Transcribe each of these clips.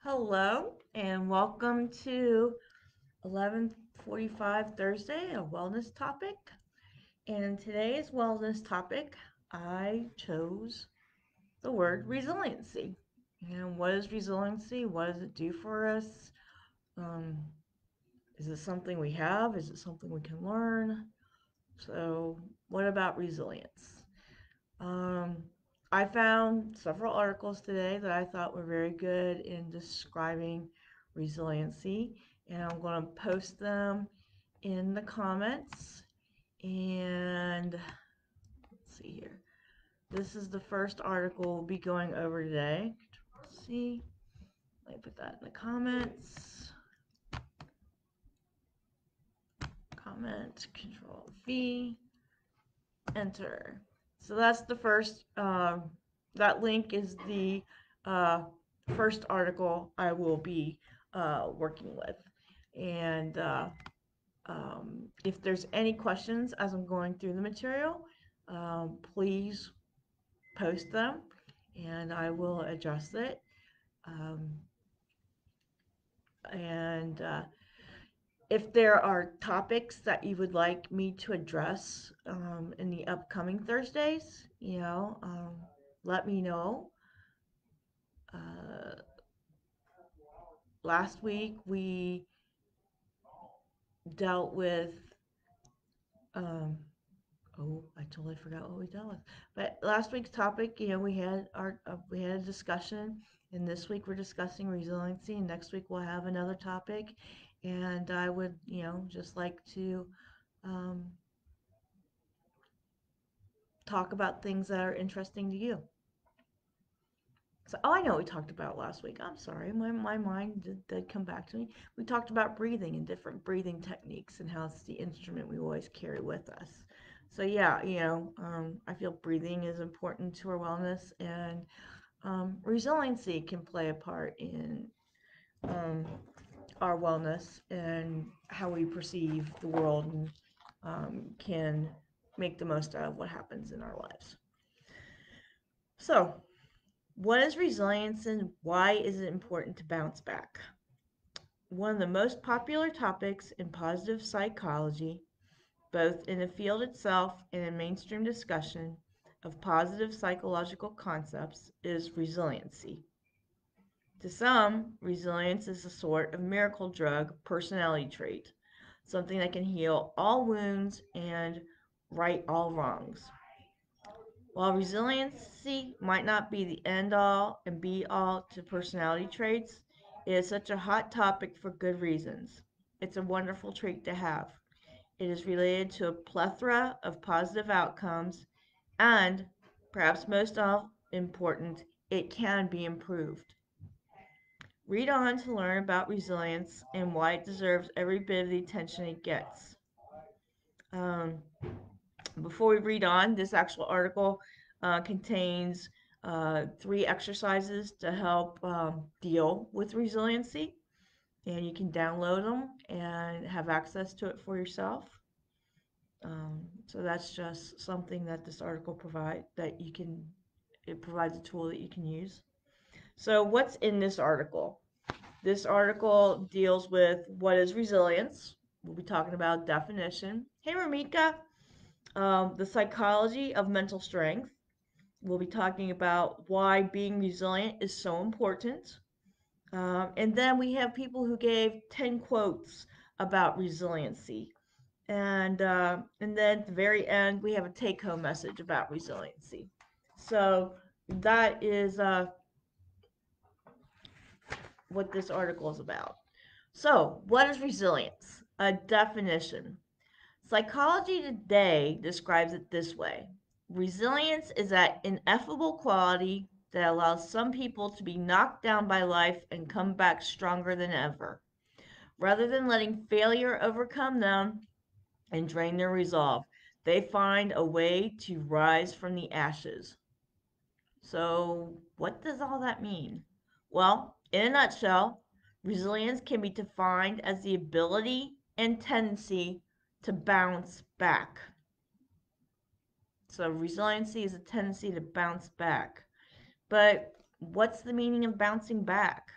Hello and welcome to 11:45 Thursday, a wellness topic. And today's wellness topic, I chose the word resiliency. And what is resiliency? What does it do for us? Um, is it something we have? Is it something we can learn? So, what about resilience? Um, I found several articles today that I thought were very good in describing resiliency, and I'm going to post them in the comments. And let's see here. This is the first article we'll be going over today. Let's see. Let me put that in the comments. Comment, Control V, enter. So that's the first, that link is the uh, first article I will be working with. And if there's any questions as I'm going through the material, please post them and I will address it. Um, and if there are topics that you would like me to address in the upcoming Thursdays, let me know. Uh, Last week we dealt with, um, oh, I totally forgot what we dealt with. But last week's topic, we had a discussion, and this week we're discussing resiliency, and next week we'll have another topic. And I would, just like to um, talk about things that are interesting to you. So, oh, I know what we talked about last week. I'm sorry, my mind did come back to me. We talked about breathing and different breathing techniques and how it's the instrument we always carry with us. So, yeah, I feel breathing is important to our wellness, and resiliency can play a part in um, our wellness and how we perceive the world and can make the most out of what happens in our lives. So, what is resilience and why is it important to bounce back? One of the most popular topics in positive psychology, both in the field itself and in mainstream discussion of positive psychological concepts, is resiliency. To some, resilience is a sort of miracle drug personality trait, something that can heal all wounds and right all wrongs. While resiliency might not be the end all and be all to personality traits, it is such a hot topic for good reasons. It's a wonderful trait to have. It is related to a plethora of positive outcomes, and, perhaps most important, it can be improved. Read on to learn about resilience and why it deserves every bit of the attention it gets. Um, Before we read on, this actual article contains three exercises to help deal with resiliency, and you can download them and have access to it for yourself. So that's just something that this article provides that you can. It provides a tool that you can use. So what's in this article? This article deals with what is resilience. We'll be talking about definition. Hey, Ramika. The psychology of mental strength. We'll be talking about why being resilient is so important. And then we have people who gave 10 quotes about resiliency. And then at the very end, we have a take home message about resiliency. So that is what this article is about. So, what is resilience? A definition. Psychology Today describes it this way: resilience is that ineffable quality that allows some people to be knocked down by life and come back stronger than ever. Rather than letting failure overcome them and drain their resolve, they find a way to rise from the ashes. So, what does all that mean? Well, in a nutshell, resilience can be defined as the ability and tendency to bounce back. So, resiliency is a tendency to bounce back. But what's the meaning of bouncing back?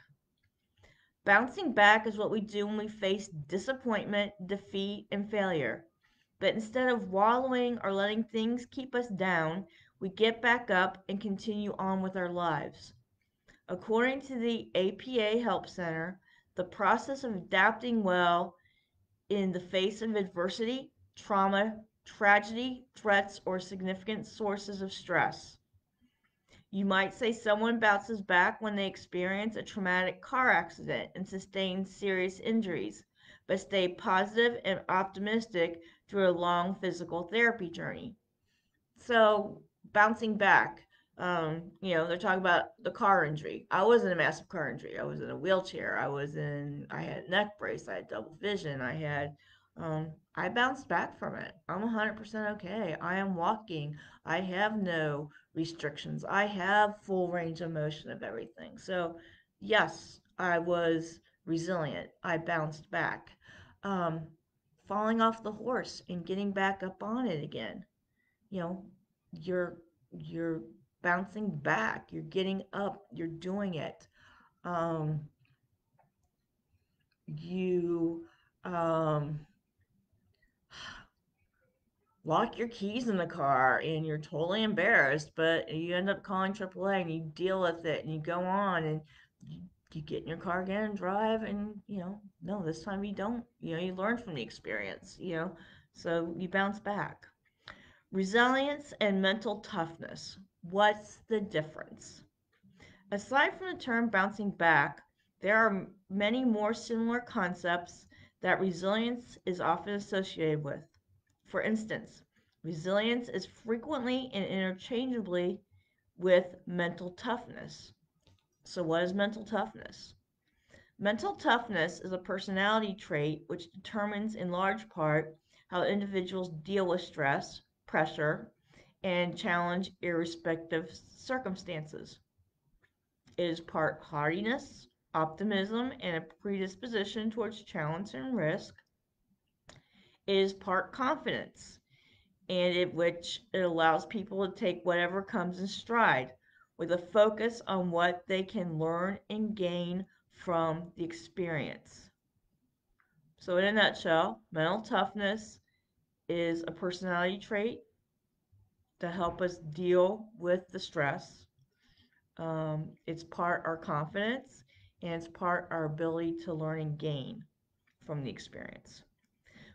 Bouncing back is what we do when we face disappointment, defeat, and failure. But instead of wallowing or letting things keep us down, we get back up and continue on with our lives. According to the APA Help Center, the process of adapting well in the face of adversity, trauma, tragedy, threats, or significant sources of stress. You might say someone bounces back when they experience a traumatic car accident and sustain serious injuries, but stay positive and optimistic through a long physical therapy journey. So bouncing back, they're talking about the car injury. I was in a massive car injury. I was in a wheelchair. I had neck brace. I had double vision. I bounced back from it. I'm 100% okay. I am walking. I have no restrictions. I have full range of motion of everything. So, yes, I was resilient. I bounced back. Um, Falling off the horse and getting back up on it again, you know, you're you're bouncing back, you're getting up, you're doing it. um you um Lock your keys in the car and you're totally embarrassed, but you end up calling AAA and you deal with it and you go on and you get in your car again and drive, and no, this time you don't, you learn from the experience, so you bounce back. Resilience and mental toughness. What's the difference? Aside from the term bouncing back, there are many more similar concepts that resilience is often associated with. For instance, resilience is frequently and interchangeably with mental toughness. So, what is mental toughness? Mental toughness is a personality trait which determines, in large part, how individuals deal with stress, pressure, and challenge irrespective circumstances. It is part hardiness, optimism, and a predisposition towards challenge and risk. It is part confidence, and which it allows people to take whatever comes in stride, with a focus on what they can learn and gain from the experience. So, in a nutshell, mental toughness is a personality trait to help us deal with the stress. It's part our confidence, and it's part our ability to learn and gain from the experience.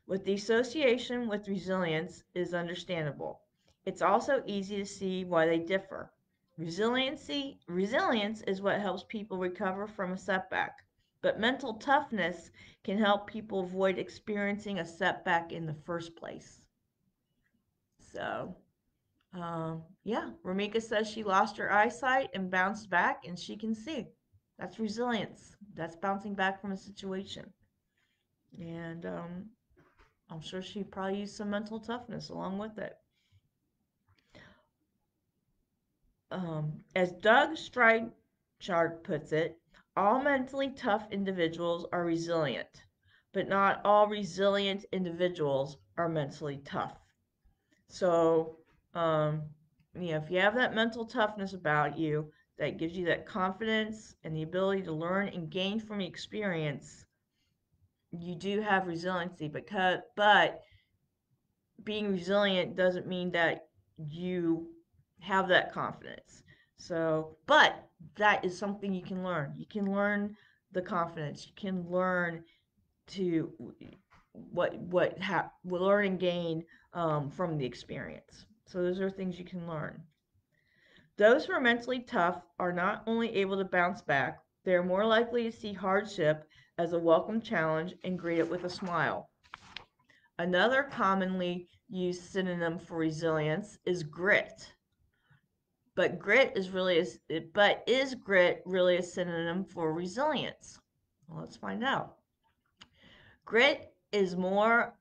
With the association with resilience is understandable. It's also easy to see why they differ. Resilience is what helps people recover from a setback, but mental toughness can help people avoid experiencing a setback in the first place. So, yeah, Ramika says she lost her eyesight and bounced back, and she can see. That's resilience. That's bouncing back from a situation. And I'm sure she probably used some mental toughness along with it. As Doug Streichart puts it, all mentally tough individuals are resilient, but not all resilient individuals are mentally tough. So, um, if you have that mental toughness about you, that gives you that confidence and the ability to learn and gain from experience, you do have resiliency. But being resilient doesn't mean that you have that confidence. So, but that is something you can learn. You can learn the confidence. You can learn to learn and gain from the experience. So those are things you can learn. Those who are mentally tough are not only able to bounce back, they are more likely to see hardship as a welcome challenge and greet it with a smile. Another commonly used synonym for resilience is grit. But is grit really a synonym for resilience? Well, let's find out. Grit is more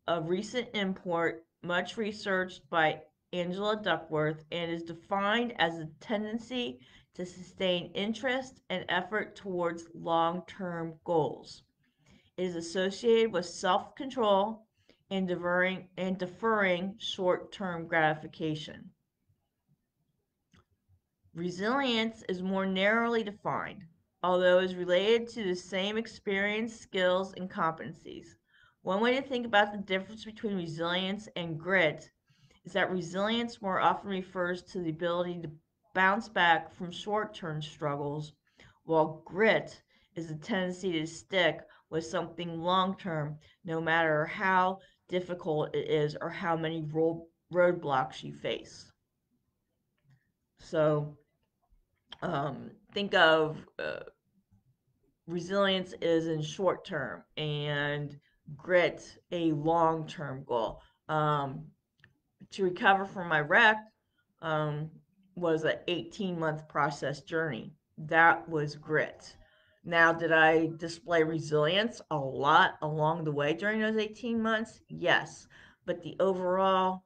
a recent import, much researched by Angela Duckworth, and is defined as a tendency to sustain interest and effort towards long-term goals. It is associated with self-control and deferring short-term gratification. Resilience is more narrowly defined. although is related to the same experience, skills, and competencies. One way to think about the difference between resilience and grit is that resilience more often refers to the ability to bounce back from short term struggles, while grit is the tendency to stick with something long term, no matter how difficult it is or how many roadblocks you face. So, think of resilience is in short term and grit a long term goal. To recover from my wreck um, was an 18-month process journey. That was grit. Now, did I display resilience a lot along the way during those 18 months? Yes. But the overall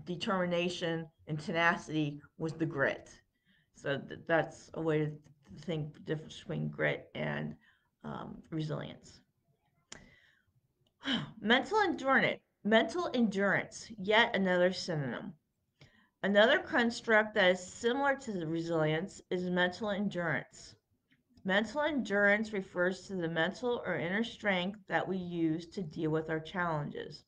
determination and tenacity was the grit. So that's a way to think the difference between grit and resilience. Mental endurance, yet another synonym. Another construct that is similar to the resilience is mental endurance. Mental endurance refers to the mental or inner strength that we use to deal with our challenges.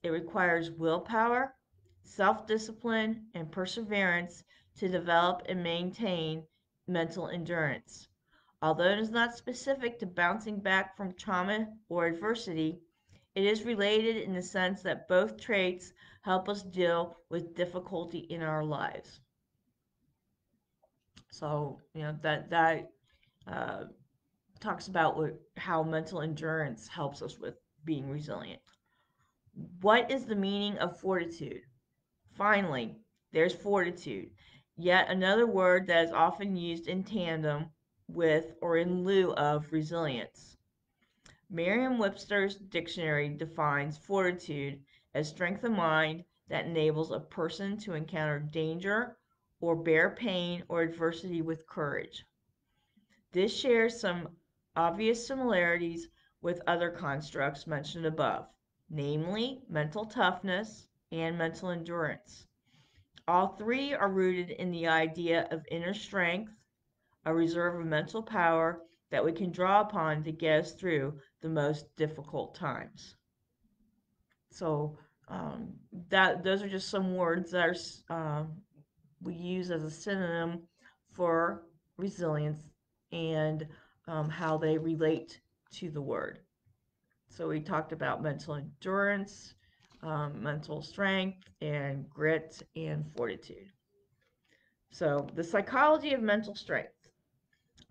It requires willpower, self discipline, and perseverance to develop and maintain mental endurance. Although it is not specific to bouncing back from trauma or adversity, it is related in the sense that both traits help us deal with difficulty in our lives. So, that uh, talks about how mental endurance helps us with being resilient. What is the meaning of fortitude? Finally, there's fortitude, yet another word that is often used in tandem with or in lieu of resilience. Merriam-Webster's dictionary defines fortitude as strength of mind that enables a person to encounter danger or bear pain or adversity with courage. This shares some obvious similarities with other constructs mentioned above, namely mental toughness and mental endurance. All three are rooted in the idea of inner strength, a reserve of mental power that we can draw upon to get us through the most difficult times. So um, that those are just some words that we use as a synonym for resilience and how they relate to the word. So we talked about mental endurance, mental strength, and grit and fortitude. So the psychology of mental strength.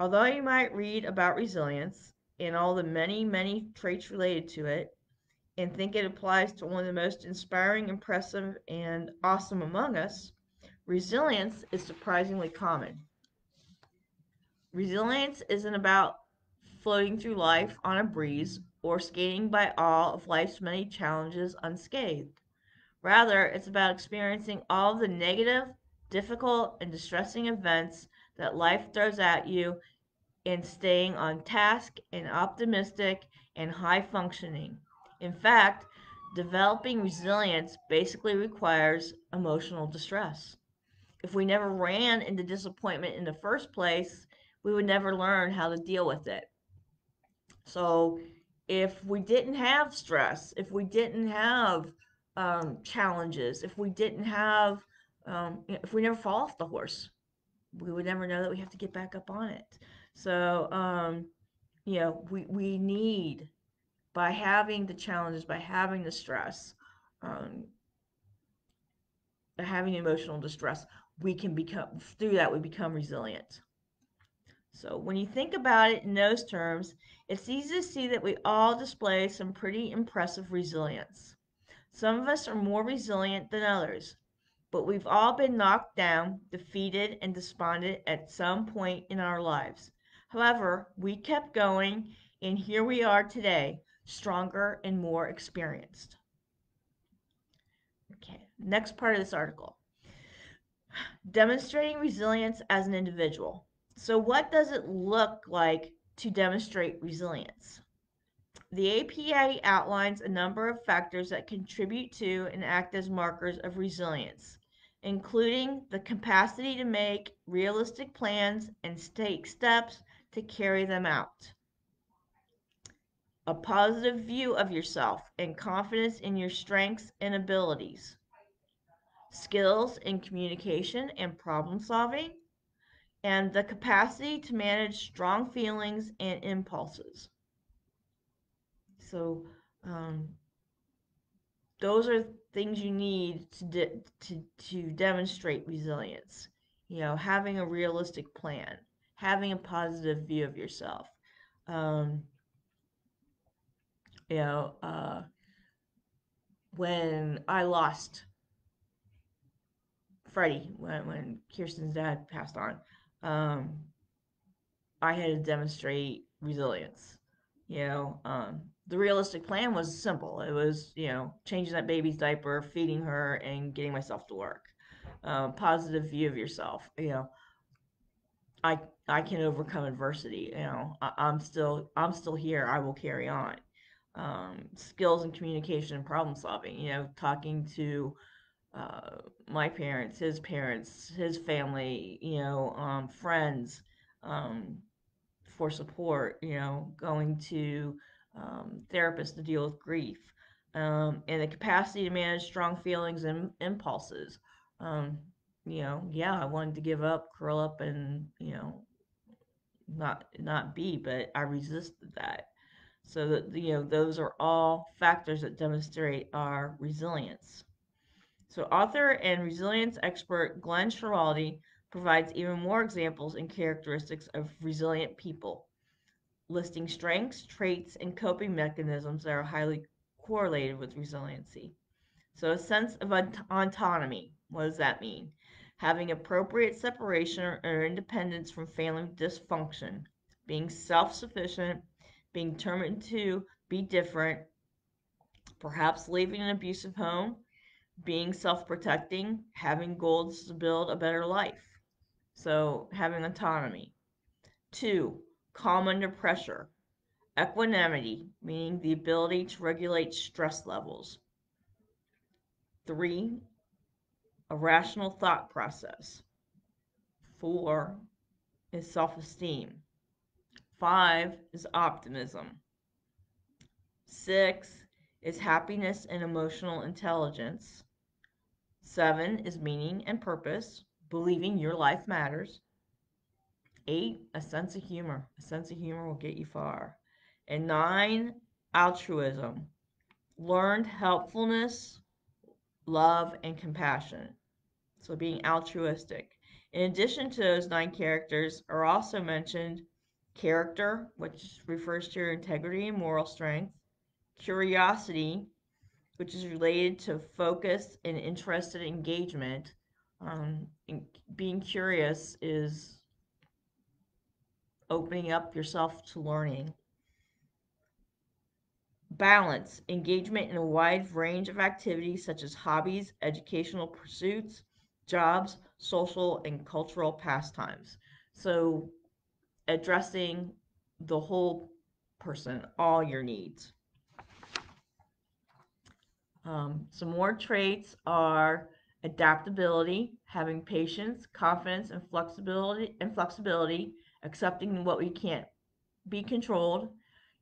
Although you might read about resilience and all the many, many traits related to it, and think it applies to one of the most inspiring, impressive, and awesome among us, resilience is surprisingly common. Resilience isn't about floating through life on a breeze or skating by all of life's many challenges unscathed. Rather, it's about experiencing all of the negative, difficult, and distressing events that life throws at you and staying on task and optimistic and high functioning. In fact, developing resilience basically requires emotional distress. If we never ran into disappointment in the first place, we would never learn how to deal with it. So, if we didn't have stress, if we didn't have challenges, if we never fall off the horse, we would never know that we have to get back up on it. So, we need, by having the challenges, by having the stress, um, by having emotional distress, we can become, through that, we become resilient. So when you think about it in those terms, it's easy to see that we all display some pretty impressive resilience. Some of us are more resilient than others, but we've all been knocked down, defeated, and despondent at some point in our lives. However, we kept going, and here we are today, stronger and more experienced. Okay, next part of this article. Demonstrating resilience as an individual. So, what does it look like to demonstrate resilience? The APA outlines a number of factors that contribute to and act as markers of resilience, including the capacity to make realistic plans and take steps to carry them out. A positive view of yourself and confidence in your strengths and abilities. Skills in communication and problem solving, and the capacity to manage strong feelings and impulses. So, um, those are things you need to demonstrate resilience. Having a realistic plan, having a positive view of yourself. Um, you know, uh, when I lost Freddie, when Kirsten's dad passed on, um, I had to demonstrate resilience. The realistic plan was simple. It was, changing that baby's diaper, feeding her, and getting myself to work. Positive view of yourself. I I can overcome adversity. I'm still here. I will carry on. Skills in communication and problem solving. Talking to uh, my parents, his family. Friends. Um, for support, going to therapists to deal with grief, and the capacity to manage strong feelings and impulses. Um, yeah, I wanted to give up, curl up, and not be, but I resisted that. So that those are all factors that demonstrate our resilience. So, author and resilience expert Glenn Schiraldi provides even more examples and characteristics of resilient people, listing strengths, traits, and coping mechanisms that are highly correlated with resiliency. So, a sense of autonomy. What does that mean? Having appropriate separation or independence from family dysfunction, being self sufficient, being determined to be different, perhaps leaving an abusive home, being self protecting, having goals to build a better life. So, having autonomy. Two, calm under pressure. Equanimity, meaning the ability to regulate stress levels. Three, a rational thought process. Four is self esteem. Five is optimism. Six is happiness and emotional intelligence. Seven is meaning and purpose, believing your life matters. Eight, a sense of humor. A sense of humor will get you far. And nine, altruism, learned helpfulness, love, and compassion. So being altruistic. In addition to those nine characters are also mentioned character, which refers to your integrity and moral strength, curiosity, which is related to focus and interested engagement. And being curious is opening up yourself to learning. Balance, engagement in a wide range of activities such as hobbies, educational pursuits, jobs, social, and cultural pastimes. So, addressing the whole person, all your needs. Some more traits are adaptability, having patience, confidence, and flexibility, accepting what we can't be controlled,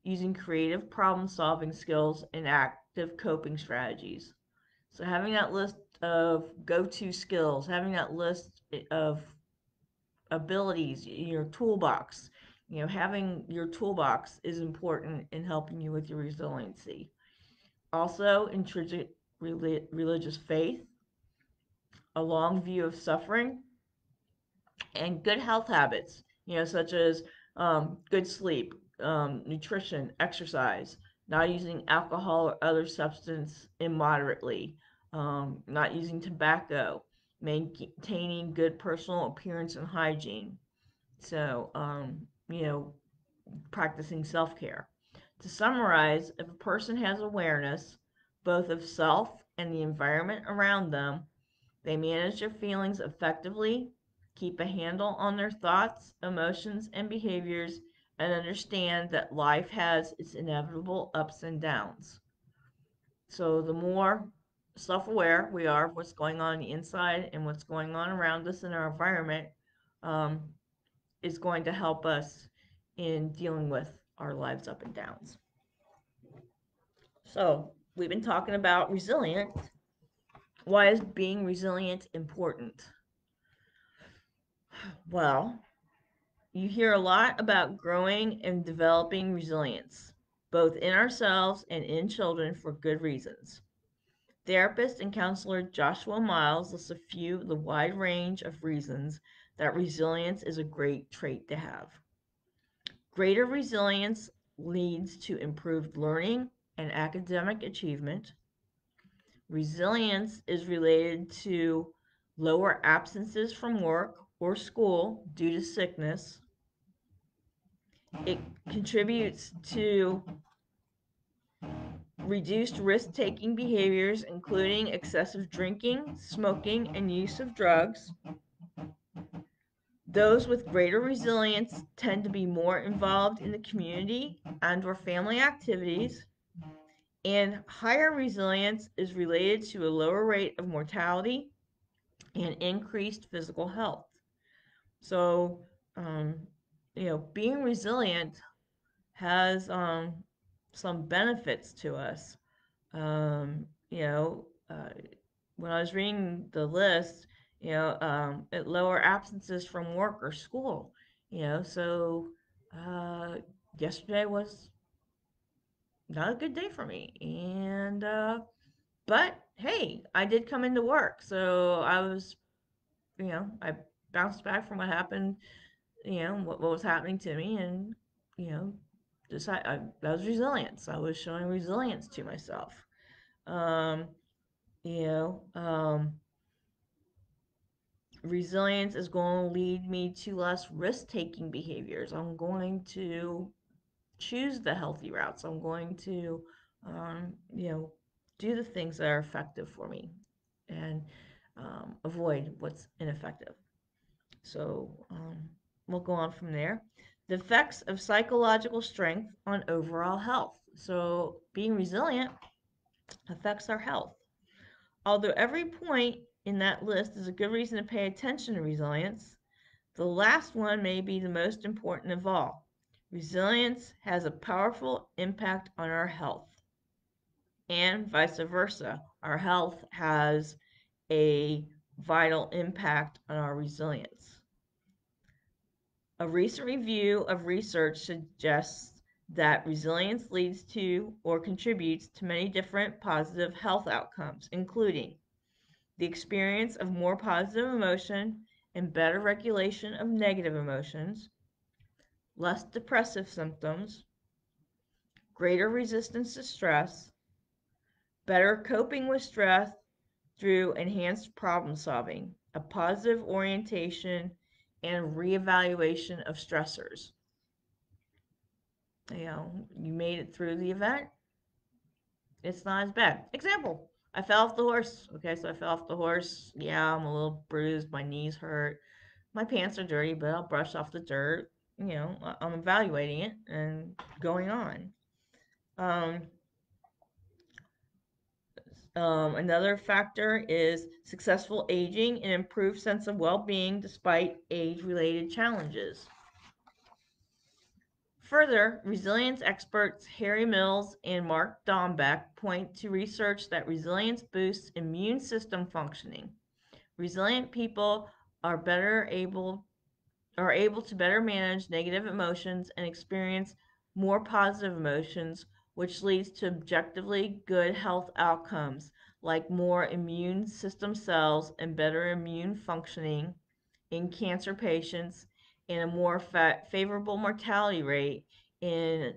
using creative problem solving skills, and active coping strategies. So, having that list of go to skills, having that list of abilities, your toolbox, having your toolbox is important in helping you with your resiliency. Also, intrinsic religious faith, a long view of suffering, and good health habits, such as good sleep, nutrition, exercise, not using alcohol or other substance immoderately, not using tobacco, maintaining good personal appearance and hygiene. So, practicing self care. To summarize, if a person has awareness both of self and the environment around them, they manage their feelings effectively, keep a handle on their thoughts, emotions, and behaviors, and understand that life has its inevitable ups and downs. So, the more self aware we are of what's going on the inside and what's going on around us in our environment, um, is going to help us in dealing with our lives' up and downs. So, we've been talking about resilient. Why is being resilient important? Well, you hear a lot about growing and developing resilience, both in ourselves and in children, for good reasons. Therapist and counselor Joshua Miles lists a few of the wide range of reasons that resilience is a great trait to have. Greater resilience leads to improved learning and academic achievement. Resilience is related to lower absences from work or school due to sickness. It contributes to reduced risk taking behaviors, including excessive drinking, smoking, and use of drugs. Those with greater resilience tend to be more involved in the community and or family activities, and higher resilience is related to a lower rate of mortality and increased physical health. So, um, being resilient has some benefits to us. Um, you know, uh, when I was reading the list, at lower absences from work or school. So uh, yesterday was not a good day for me, and but hey, I did come into work, so I bounced back from what happened, what was happening to me, and you know, that was resilience. I was showing resilience to myself. Um, you know, um, Resilience is going to lead me to less risk taking behaviors. I'm going to choose the healthy routes. I'm going to, um, you know, do the things that are effective for me and avoid what's ineffective. So we'll go on from there. The effects of psychological strength on overall health. So being resilient affects our health. Although every point in that list is a good reason to pay attention to resilience, the last one may be the most important of all. Resilience has a powerful impact on our health, and vice versa. Our health has a vital impact on our resilience. A recent review of research suggests that resilience leads to or contributes to many different positive health outcomes, including the experience of more positive emotion and better regulation of negative emotions, less depressive symptoms, greater resistance to stress, better coping with stress through enhanced problem solving, a positive orientation, and reevaluation of stressors. You made it through the event, it's not as bad. Example, I fell off the horse. Okay, so I fell off the horse. Yeah, I'm a little bruised. My knees hurt. My pants are dirty, but I'll brush off the dirt. I'm evaluating it and going on. Um, Another factor is successful aging and improved sense of well being despite age related challenges. Further, resilience experts Harry Mills and Mark Dombeck point to research that resilience boosts immune system functioning. Resilient people are able to better manage negative emotions and experience more positive emotions, which leads to objectively good health outcomes like more immune system cells and better immune functioning in cancer patients and a more favorable mortality rate in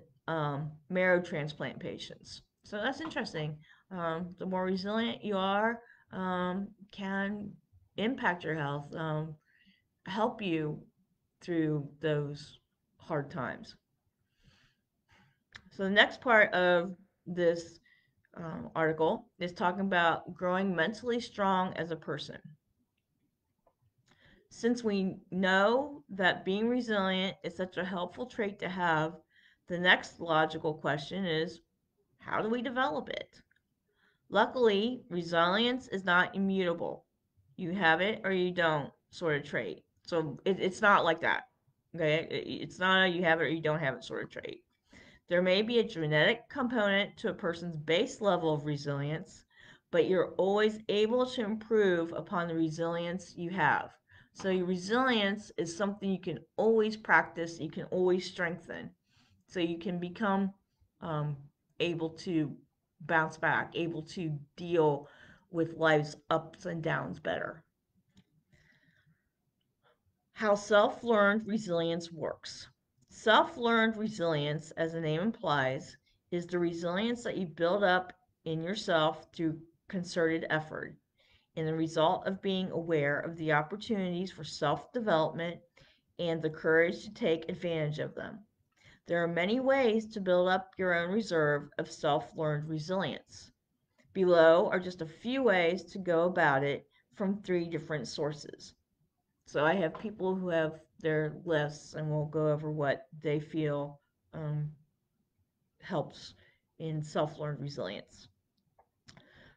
marrow transplant patients. So that's interesting. The more resilient you are, can impact your health, help you through those hard times. So the next part of this article is talking about growing mentally strong as a person. Since we know that being resilient is such a helpful trait to have, the next logical question is, how do we develop it? Luckily, resilience is not immutable. You have it or you don't sort of trait. So it's not like that. Okay, it's not a you have it or you don't have it sort of trait. There may be a genetic component to a person's base level of resilience, but you're always able to improve upon the resilience you have. So, your resilience is something you can always practice, you can always strengthen. So, you can become um, able to bounce back, able to deal with life's ups and downs better. How self learned resilience works. Self learned resilience, as the name implies, is the resilience that you build up in yourself through concerted effort, and the result of being aware of the opportunities for self development and the courage to take advantage of them. There are many ways to build up your own reserve of self learned resilience. Below are just a few ways to go about it from three different sources. So I have people who have their lists, and we'll go over what they feel um, helps in self-learned resilience.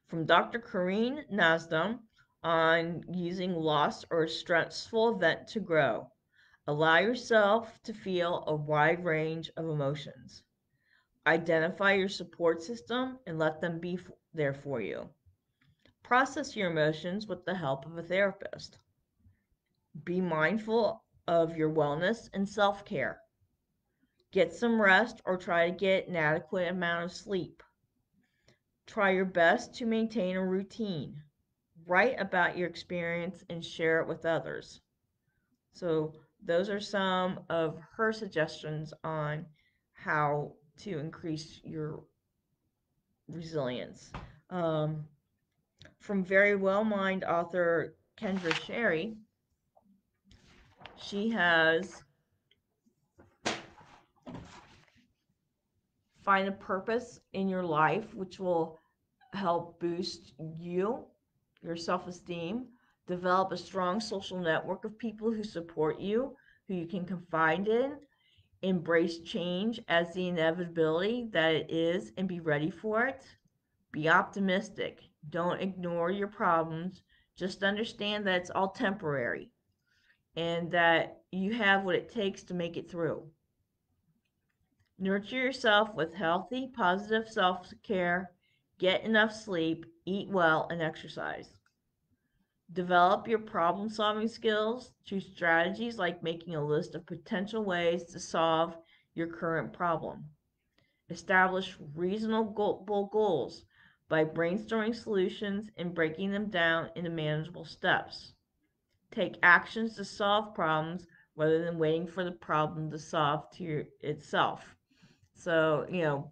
From Dr. Kareen Nasdam on using loss or a stressful event to grow. Allow yourself to feel a wide range of emotions. Identify your support system and let them be there for you. Process your emotions with the help of a therapist. Be mindful of your wellness and self care. Get some rest or try to get an adequate amount of sleep. Try your best to maintain a routine. Write about your experience and share it with others. So, those are some of her suggestions on how to increase your resilience. Um, from Very Well Mind author Kendra Sherry, she has find a purpose in your life, which will help boost your self esteem, develop a strong social network of people who support you, who you can confide in, embrace change as the inevitability that it is, and be ready for it. Be optimistic. Don't ignore your problems. Just understand that it's all temporary and that you have what it takes to make it through. Nurture yourself with healthy, positive self care. Get enough sleep, eat well, and exercise. Develop your problem solving skills through strategies like making a list of potential ways to solve your current problem. Establish reasonable goals by brainstorming solutions and breaking them down into manageable steps. Take actions to solve problems rather than waiting for the problem to solve itself. So,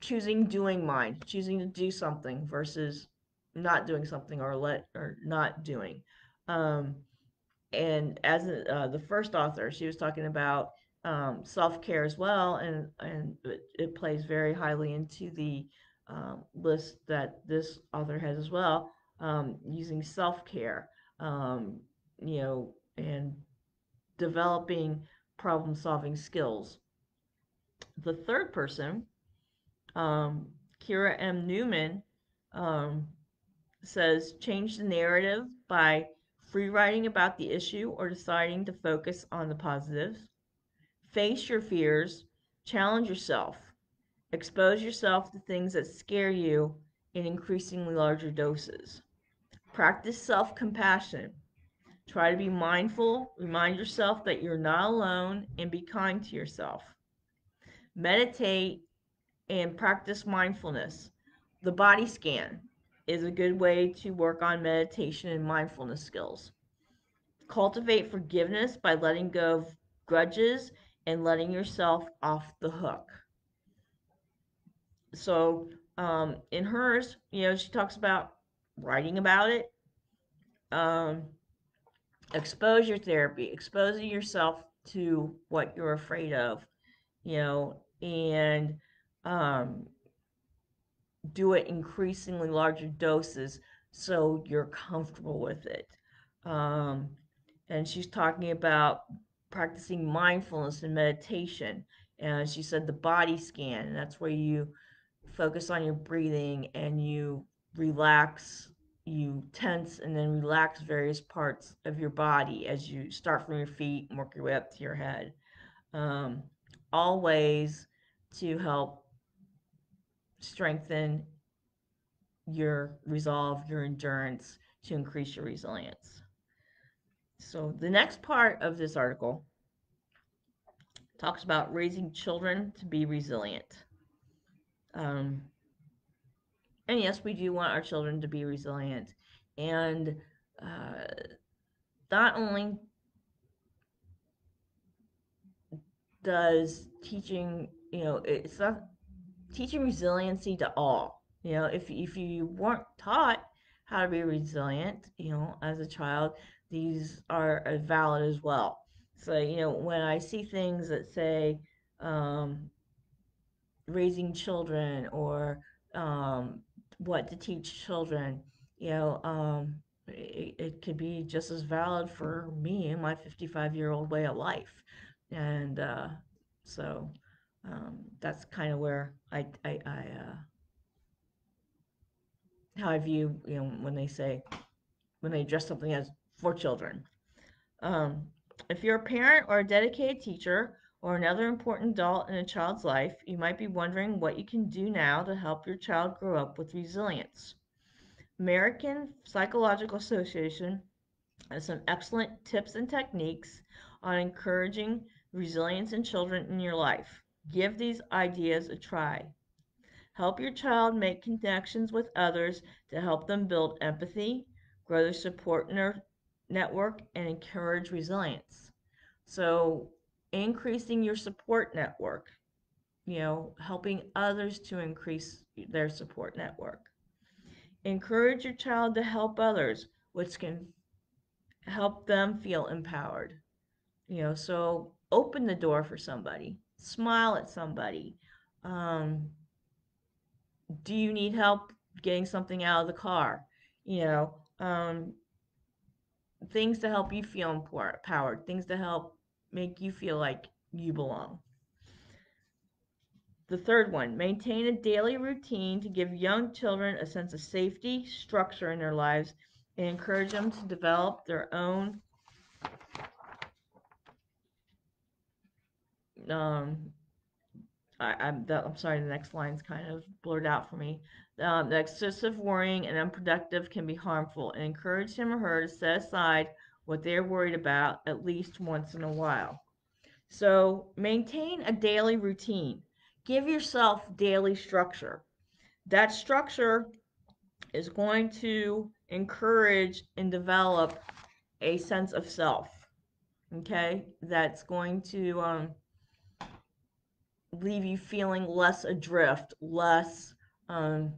choosing doing mind, choosing to do something versus not doing something or not doing. Um, and as the first author, she was talking about self care as well, and it plays very highly into the list that this author has as well, using self care, and developing problem solving skills. The third person, um, Kira M. Newman, um, says change the narrative by free writing about the issue or deciding to focus on the positives. Face your fears, challenge yourself, expose yourself to things that scare you in increasingly larger doses. Practice self compassion. Try to be mindful, remind yourself that you're not alone, and be kind to yourself. Meditate and practice mindfulness. The body scan is a good way to work on meditation and mindfulness skills. Cultivate forgiveness by letting go of grudges and letting yourself off the hook. So, in hers, she talks about writing about it, um, exposure therapy, exposing yourself to what you're afraid of, and um, do it increasingly larger doses so you're comfortable with it. Um, and she's talking about practicing mindfulness and meditation. And she said the body scan, and that's where you focus on your breathing and you relax, you tense and then relax various parts of your body as you start from your feet and work your way up to your head. um, all ways to help strengthen your resolve, your endurance, to increase your resilience. So, the next part of this article talks about raising children to be resilient. Um, and yes, we do want our children to be resilient. And uh, not only does teaching, it's not teaching resiliency to all. If you weren't taught how to be resilient, as a child, these are valid as well. So, when I see things that say, um, raising children, or what to teach children, it could be just as valid for me and my 55-year-old way of life. And so that's kind of where how I view, when they address something as for children. Um, if you're a parent or a dedicated teacher or another important adult in a child's life, you might be wondering what you can do now to help your child grow up with resilience. American Psychological Association has some excellent tips and techniques on encouraging resilience in children in your life. Give these ideas a try. Help your child make connections with others to help them build empathy, grow their support network, and encourage resilience. So, increasing your support network, helping others to increase their support network. Encourage your child to help others, which can help them feel empowered. So open the door for somebody, smile at somebody. Um, do you need help getting something out of the car? You know, um, things to help you feel empowered, things to help make you feel like you belong. The third one, maintain a daily routine to give young children a sense of safety, structure in their lives, and encourage them to develop their own um, I'm sorry, the next line's kind of blurred out for me. The excessive worrying and unproductive can be harmful, and encourage him or her to set aside what they're worried about at least once in a while. So maintain a daily routine. Give yourself daily structure. That structure is going to encourage and develop a sense of self. Okay, that's going to leave you feeling less adrift, less um,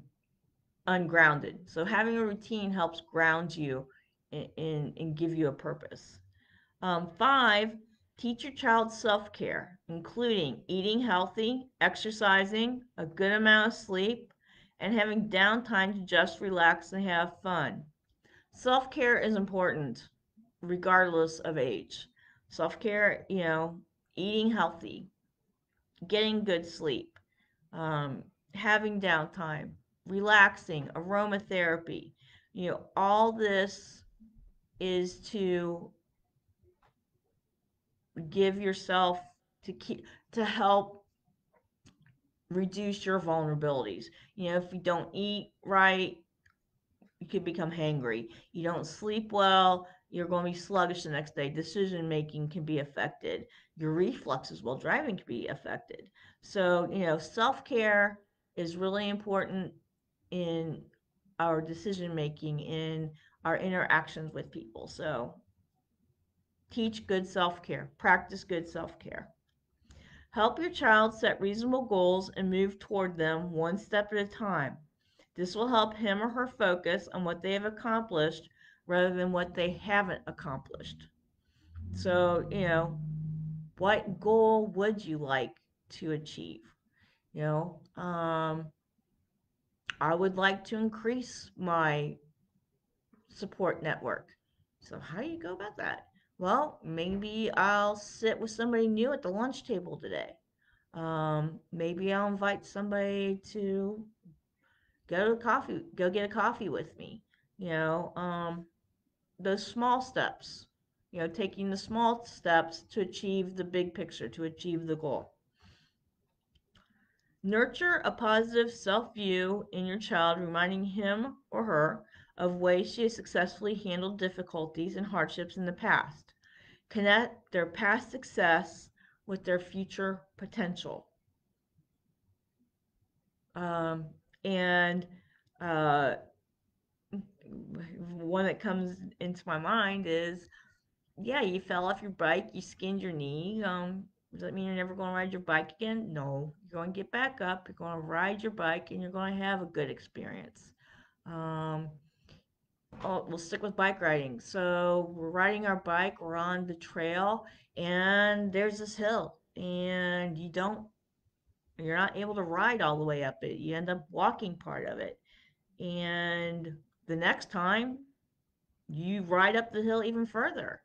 ungrounded. So having a routine helps ground you and give you a purpose. Five, teach your child self-care, including eating healthy, exercising, a good amount of sleep, and having downtime to just relax and have fun. Self-care is important regardless of age. Self-care, eating healthy, getting good sleep, um, having downtime, relaxing, aromatherapy. All this is to give yourself to help reduce your vulnerabilities. If you don't eat right, you could become hangry. You don't sleep well, you're going to be sluggish the next day. Decision making can be affected. Your reflexes while driving can be affected. So, self care is really important in our decision making, in our interactions with people. So, teach good self care, practice good self care. Help your child set reasonable goals and move toward them one step at a time. This will help him or her focus on what they have accomplished rather than what they haven't accomplished. So, what goal would you like to achieve? You know, um, I would like to increase my support network. So, how do you go about that? Well, maybe I'll sit with somebody new at the lunch table today. Maybe I'll invite somebody to go get a coffee with me. You know, those small steps. taking the small steps to achieve the big picture, to achieve the goal. Nurture a positive self view in your child, reminding him or her of ways she has successfully handled difficulties and hardships in the past. Connect their past success with their future potential. Um, and uh, one that comes into my mind is, yeah, you fell off your bike, you skinned your knee. Does that mean you're never going to ride your bike again? No, you're going to get back up, you're going to ride your bike, and you're going to have a good experience. Um, oh, we'll stick with bike riding. So we're riding our bike, we're on the trail, and there's this hill, and you're not able to ride all the way up it. You end up walking part of it. And the next time you ride up the hill even further.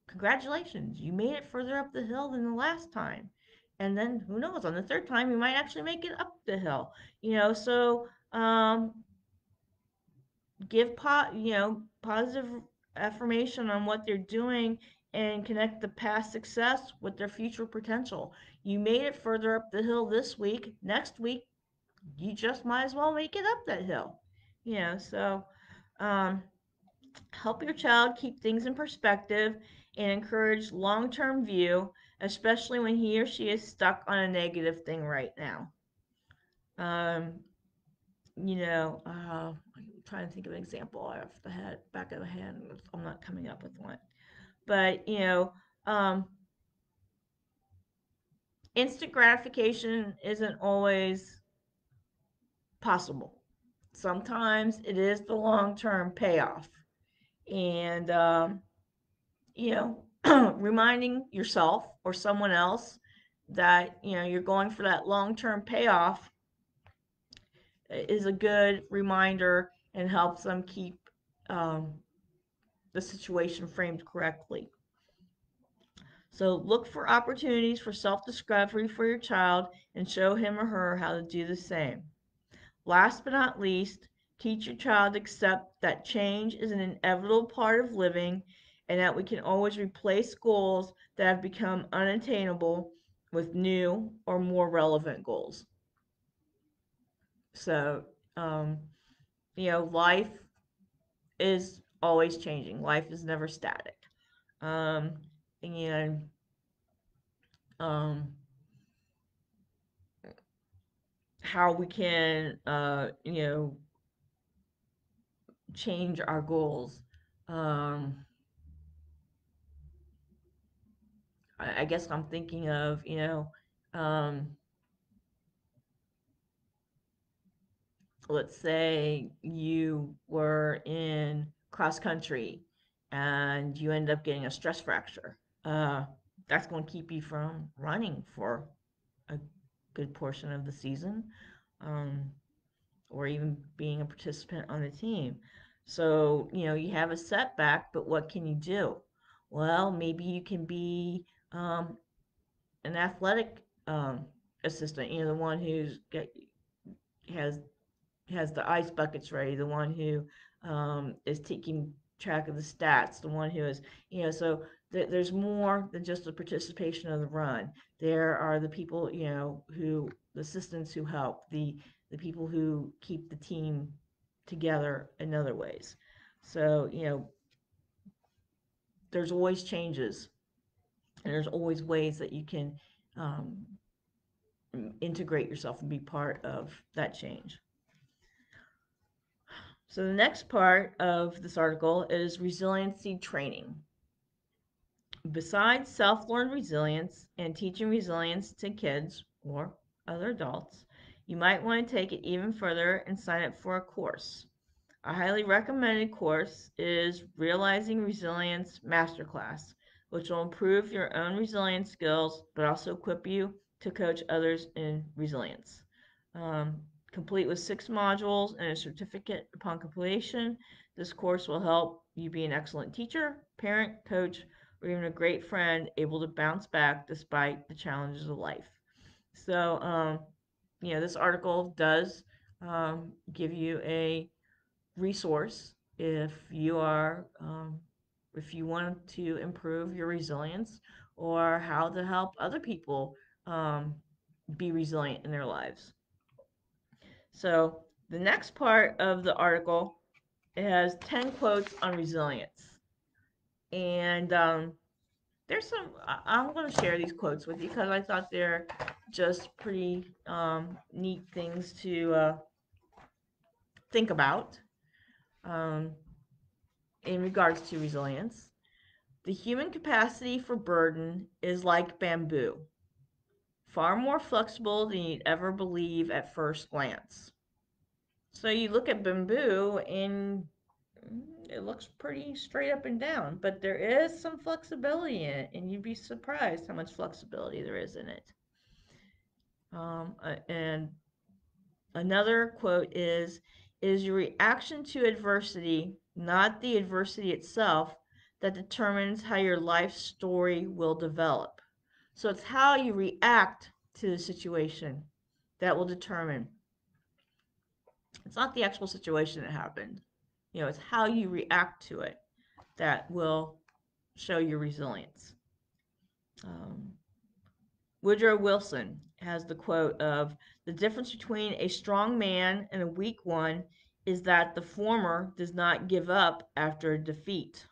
Congratulations, you made it further up the hill than the last time. And then who knows, on the third time you might actually make it up the hill. So give positive affirmation on what they're doing and connect the past success with their future potential. You made it further up the hill this week. Next week, you just might as well make it up that hill. So um, help your child keep things in perspective and encourage long-term view, especially when he or she is stuck on a negative thing right now. Um, I'm trying to think of an example off the head, back of the head. I'm not coming up with one, but instant gratification isn't always possible. Sometimes it is the long-term payoff, and you know, reminding yourself or someone else that you're going for that long-term payoff is a good reminder and helps them keep um, the situation framed correctly. So look for opportunities for self-discovery for your child and show him or her how to do the same. Last but not least, teach your child to accept that change is an inevitable part of living and that we can always replace goals that have become unattainable with new or more relevant goals. So, life is always changing. Life is never static. Um, and um, how we can, change our goals. Um, I guess I'm thinking of, um, let's say you were in cross country and you end up getting a stress fracture. Uh, that's going to keep you from running for a good portion of the season, um, or even being a participant on the team. So, you have a setback, but what can you do? Well, maybe you can be an athletic assistant, the one has has the ice buckets ready, the one who is taking track of the stats, the one who is, so there's more than just the participation of the run. There are the people, the assistants who help, the people who keep the team together in other ways. So, there's always changes and there's always ways that you can um, integrate yourself and be part of that change. So the next part of this article is resiliency training. Besides self-learned resilience and teaching resilience to kids or other adults, you might want to take it even further and sign up for a course. A highly recommended course is Realizing Resilience Masterclass, which will improve your own resilience skills but also equip you to coach others in resilience. Um, Complete with 6 modules and a certificate upon completion, this course will help you be an excellent teacher, parent, coach, or even a great friend able to bounce back despite the challenges of life. So, this article does give you a resource if you are if you want to improve your resilience or how to help other people um, be resilient in their lives. So, the next part of the article, it has 10 quotes on resilience. And there's some, I'm going to share these quotes with you because I thought they're just pretty neat things to think about um, in regards to resilience. The human capacity for burden is like bamboo, far more flexible than you'd ever believe at first glance. So you look at bamboo and it looks pretty straight up and down, but there is some flexibility in it, and you'd be surprised how much flexibility there is in it. And another quote is, "It is your reaction to adversity, not the adversity itself, that determines how your life story will develop." So it's how you react to the situation that will determine. It's not the actual situation that happened. It's how you react to it that will show your resilience. Um, Woodrow Wilson has the quote of, "The difference between a strong man and a weak one is that the former does not give up after a defeat."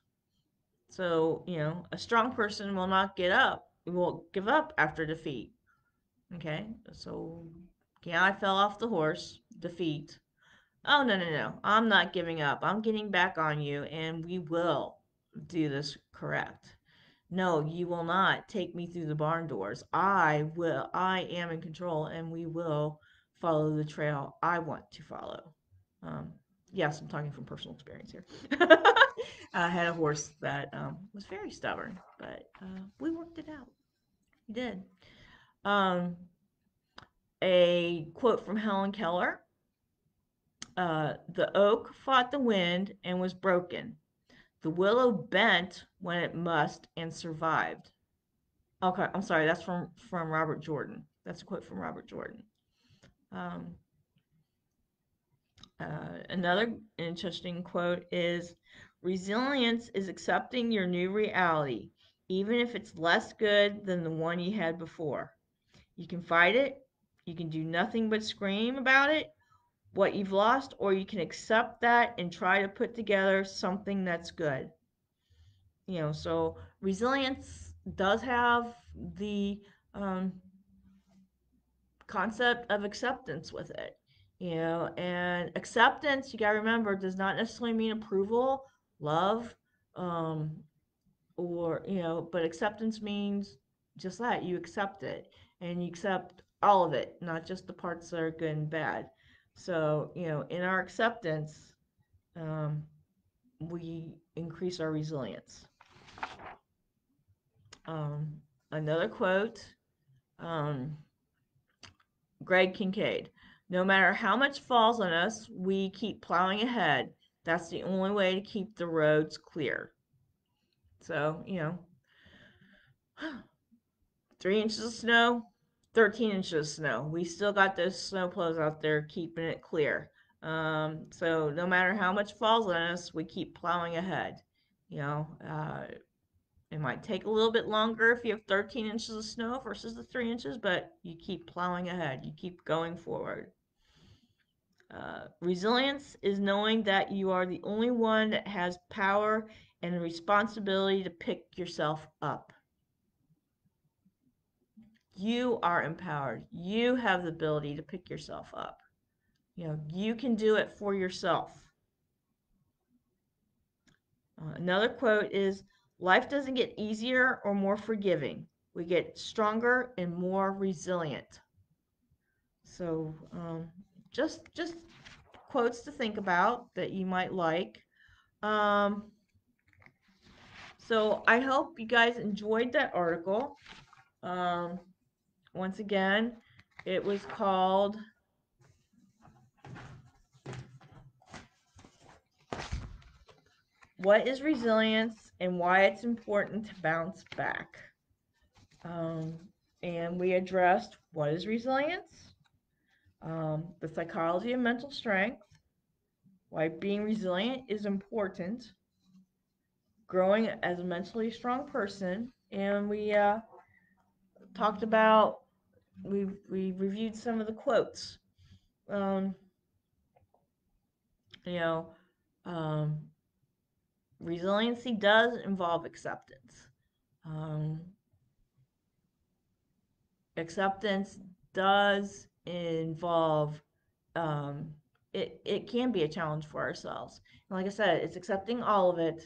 So, a strong person will not get up, will give up after defeat. Okay, so yeah, I fell off the horse, defeat. Oh, no, no, no, I'm not giving up. I'm getting back on you, and we will do this correct. No, you will not take me through the barn doors. I am in control, and we will follow the trail I want to follow. Um, yes, I'm talking from personal experience here. I had a horse that was very stubborn, but we worked it out. We did. Um, a quote from Helen Keller: "The oak fought the wind and was broken. The willow bent when it must and survived." Okay, I'm sorry. That's from Robert Jordan. That's a quote from Robert Jordan. Um, Another interesting quote is, "Resilience is accepting your new reality, even if it's less good than the one you had before. You can fight it. You can do nothing but scream about it, what you've lost, or you can accept that and try to put together something that's good." So resilience does have the um, concept of acceptance with it. And acceptance, you got to remember, does not necessarily mean approval, love, um, but acceptance means just that you accept it, and you accept all of it, not just the parts that are good and bad. So, in our acceptance, um, we increase our resilience. Um, Another quote, um, Greg Kinkade: "No matter how much falls on us, we keep plowing ahead. That's the only way to keep the roads clear." So, 3 inches of snow, 13 inches of snow. We still got those snow plows out there keeping it clear. So no matter how much falls on us, we keep plowing ahead. You know, uh, it might take a little bit longer if you have 13 inches of snow versus the 3 inches, but you keep plowing ahead. You keep going forward. Resilience is knowing that you are the only one that has power and the responsibility to pick yourself up. You are empowered. You have the ability to pick yourself up. You can do it for yourself. Another quote is, "Life doesn't get easier or more forgiving. We get stronger and more resilient." So, just quotes to think about that you might like. Um, so I hope you guys enjoyed that article. Um, Once again, it was called "What is Resilience and Why It's Important to Bounce Back." Um, and we addressed what is resilience, the psychology of mental strength, why being resilient is important, growing as a mentally strong person, and we talked about we reviewed some of the quotes. Um, you know, um, resiliency does involve acceptance. Um, acceptance does involve it can be a challenge for ourselves. And like I said, it's accepting all of it,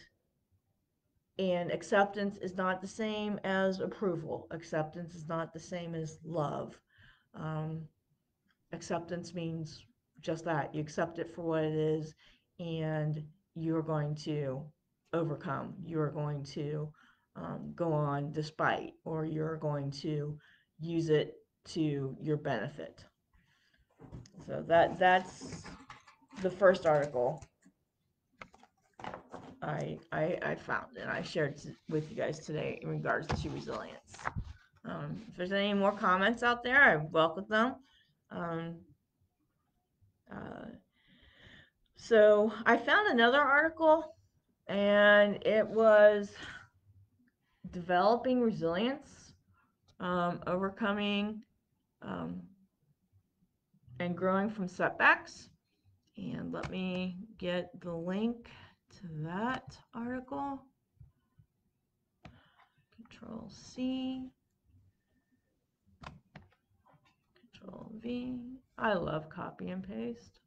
and acceptance is not the same as approval. Acceptance is not the same as love. Um, acceptance means just that. You accept it for what it is, and you're going to overcome. You're going to go on despite, or you're going to use it to your benefit. So that's the first article I found and I shared with you guys today in regards to resilience. If there's any more comments out there, I welcome them. Um, uh, so I found another article, and it was developing resilience, overcoming um, and growing from setbacks. And let me get the link to that article. Control C, Control V. I love copy and paste.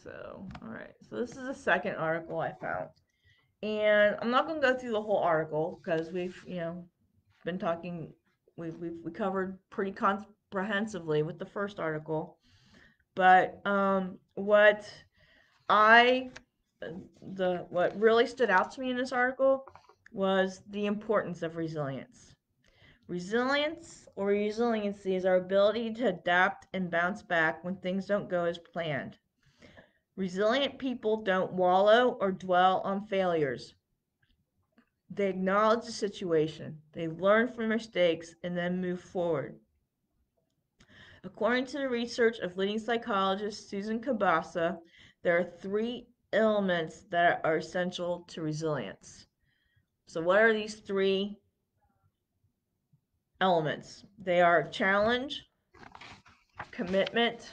So, all right. So this is the second article I found. And I'm not going to go through the whole article because we've, been talking, we covered pretty comprehensively with the first article. But what I, what really stood out to me in this article was the importance of resilience. Resilience or resiliency is our ability to adapt and bounce back when things don't go as planned. Resilient people don't wallow or dwell on failures. They acknowledge the situation, they learn from mistakes, and then move forward. According to the research of leading psychologist Susan Cabasa, there are three elements that are essential to resilience. So, what are these three elements? They are challenge, commitment,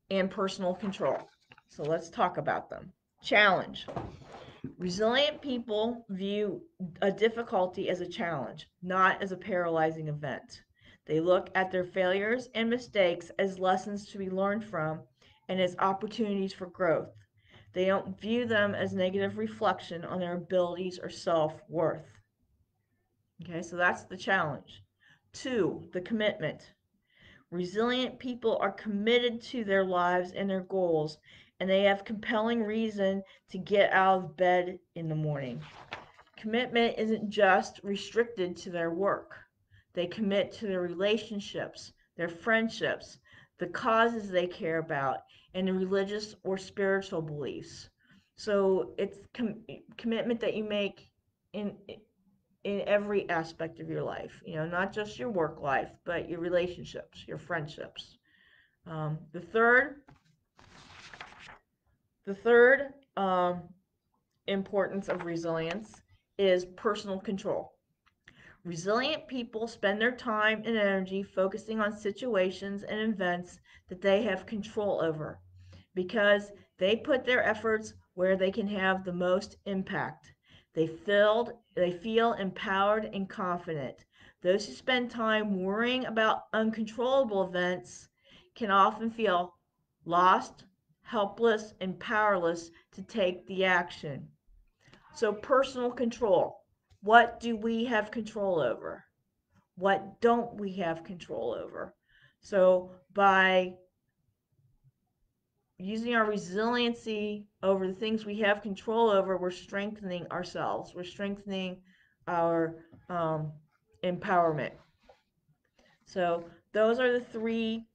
and personal control. So, let's talk about them. Challenge. Resilient people view a difficulty as a challenge, not as a paralyzing event. They look at their failures and mistakes as lessons to be learned from and as opportunities for growth. They don't view them as negative reflection on their abilities or self-worth. Okay, so that's the challenge. Two, the commitment. Resilient people are committed to their lives and their goals, and they have compelling reason to get out of bed in the morning. Commitment isn't just restricted to their work. They commit to their relationships, their friendships, the causes they care about, and the religious or spiritual beliefs. So it's commitment that you make in every aspect of your life. Not just your work life, but your relationships, your friendships. Um, the third, the third importance of resilience is personal control. Resilient people spend their time and energy focusing on situations and events that they have control over because they put their efforts where they can have the most impact. They feel empowered and confident. Those who spend time worrying about uncontrollable events can often feel lost, helpless, and powerless to take the action. So, personal control. What do we have control over? What don't we have control over? So, by using our resiliency over the things we have control over, we're strengthening ourselves. We're strengthening our empowerment. So, those are the three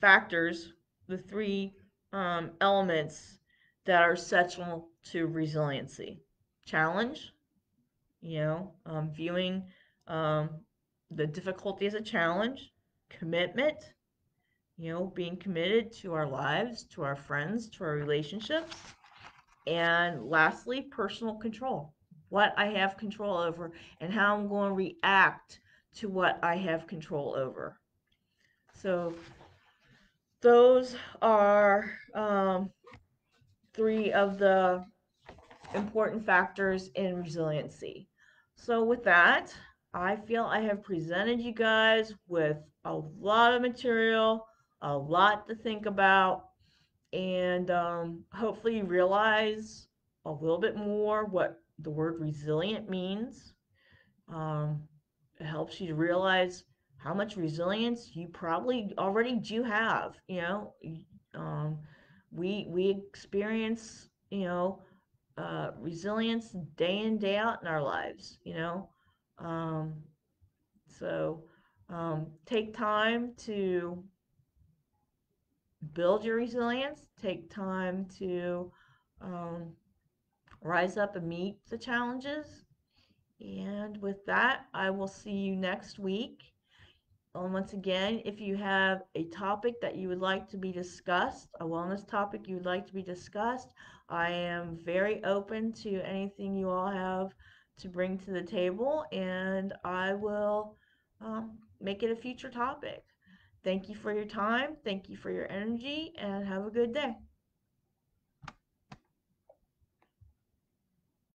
factors, the three elements that are essential to resiliency. Challenge, viewing um, the difficulty as a challenge, commitment, being committed to our lives, to our friends, to our relationships. And lastly, personal control. What I have control over and how I'm going to react to what I have control over. So, those are three of the important factors in resiliency. So, with that, I feel I have presented you guys with a lot of material, a lot to think about, and hopefully you realize a little bit more what the word resilient means. Um, it helps you to realize how much resilience you probably already do have. Um, we experience resilience day in day out in our lives. Um, so take time to build your resilience. Take time to um, rise up and meet the challenges. And with that, I will see you next week. Once again, if you have a topic that you would like to be discussed, a wellness topic you would like to be discussed, I am very open to anything you all have to bring to the table, and I will make it a future topic. Thank you for your time, thank you for your energy, and have a good day.